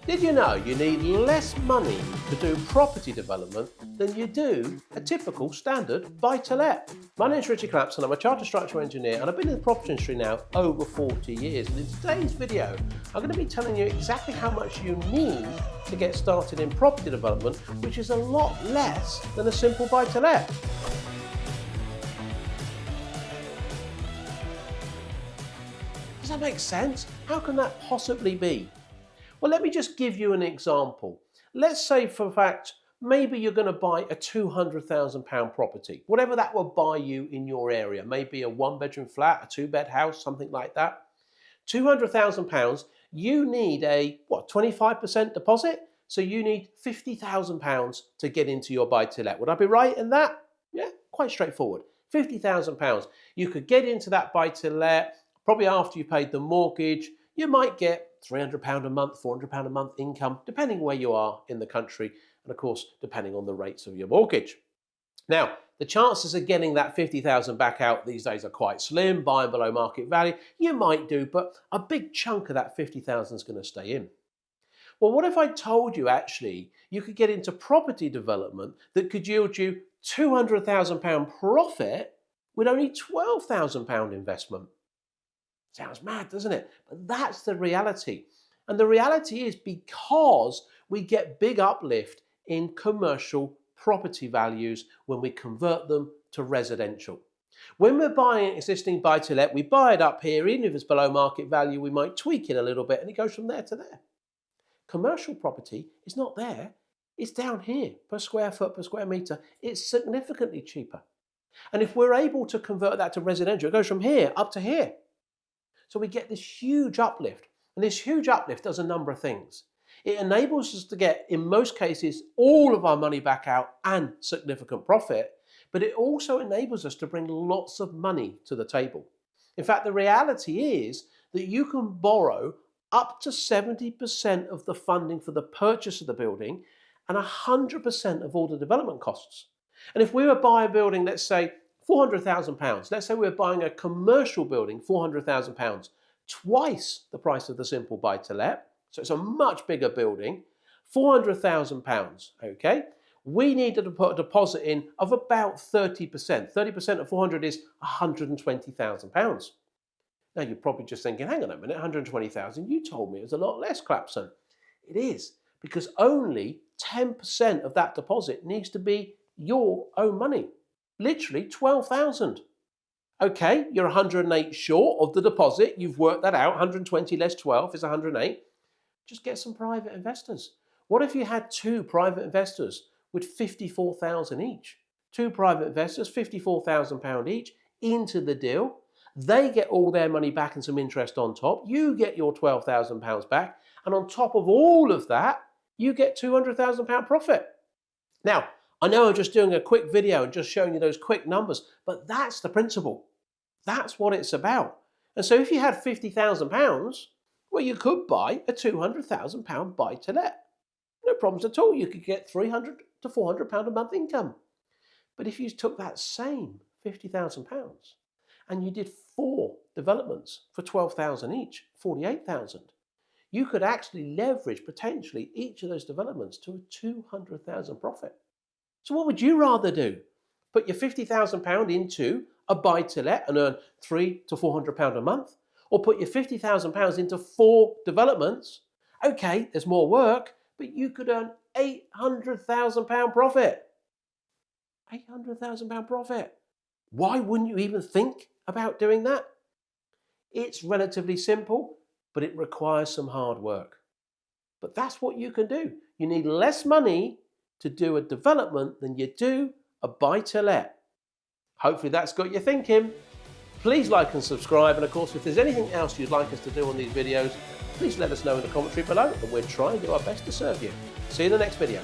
Did you know you need less money to do property development than you do a typical standard buy-to-let? My name is Ritchie Clapson, I'm a chartered structural engineer and I've been in the property industry now over 40 years. And in today's video, I'm going to be telling you exactly how much you need to get started in property development, which is a lot less than a simple buy-to-let. Does that make sense? How can that possibly be? Well, let me just give you an example. Let's say for a fact, maybe you're going to buy a £200,000 property, whatever that will buy you in your area, maybe a one-bedroom flat, a two-bed house, something like that. £200,000, you need a, 25% deposit? So you need £50,000 to get into your buy-to-let. Would I be right in that? Yeah, quite straightforward. £50,000. You could get into that buy-to-let, probably after you paid the mortgage. You might get £300 a month, £400 a month income, depending where you are in the country, and of course, depending on the rates of your mortgage. Now, the chances of getting that £50,000 back out these days are quite slim, buying below market value. You might do, but a big chunk of that £50,000 is going to stay in. Well, what if I told you actually you could get into property development that could yield you £200,000 profit with only £12,000 investment? Sounds mad, doesn't it? But that's the reality. And the reality is because we get big uplift in commercial property values when we convert them to residential. When we're buying an existing buy-to-let, we buy it up here, even if it's below market value, we might tweak it a little bit and it goes from there to there. Commercial property is not there, it's down here per square foot, per square meter. It's significantly cheaper. And if we're able to convert that to residential, it goes from here up to here. So we get this huge uplift, and this huge uplift does a number of things. It enables us to get, in most cases, all of our money back out and significant profit, but it also enables us to bring lots of money to the table. In fact, the reality is that you can borrow up to 70% of the funding for the purchase of the building and 100% of all the development costs. And if we were buying a building, let's say, £400,000. Let's say we're buying a commercial building, £400,000, twice the price of the simple buy-to-let. So it's a much bigger building, £400,000, okay? We needed to put a deposit in of about 30%. 30% of 400 is £120,000. Now you're probably just thinking, hang on a minute, 120,000, you told me it was a lot less, Clapson. It is, because only 10% of that deposit needs to be your own money. Literally 12,000. Okay, you're 108 short of the deposit. You've worked that out. 120 less 12 is 108. Just get some private investors. What if you had two private investors with 54,000 each? Two private investors, £54,000 each, into the deal. They get all their money back and some interest on top. You get your £12,000 back. And on top of all of that, you get £200,000 profit. Now, I know I'm just doing a quick video and just showing you those quick numbers, but that's the principle. That's what it's about. And so if you had £50,000, well, you could buy a £200,000 buy-to-let. No problems at all. You could get £300 to £400 a month income. But if you took that same £50,000 and you did 4 developments for £12,000 each, £48,000, you could actually leverage potentially each of those developments to a £200,000 profit. So what would you rather do? Put your £50,000 into a buy-to-let and earn £300 to £400 a month? Or put your £50,000 into 4 developments? Okay, there's more work, but you could earn £800,000 profit. £800,000 profit. Why wouldn't you even think about doing that? It's relatively simple, but it requires some hard work. But that's what you can do. You need less money to do a development than you do a buy-to-let. Hopefully that's got you thinking. Please like and subscribe, and of course if there's anything else you'd like us to do on these videos, please let us know in the commentary below, and we'll try and do our best to serve you. See you in the next video.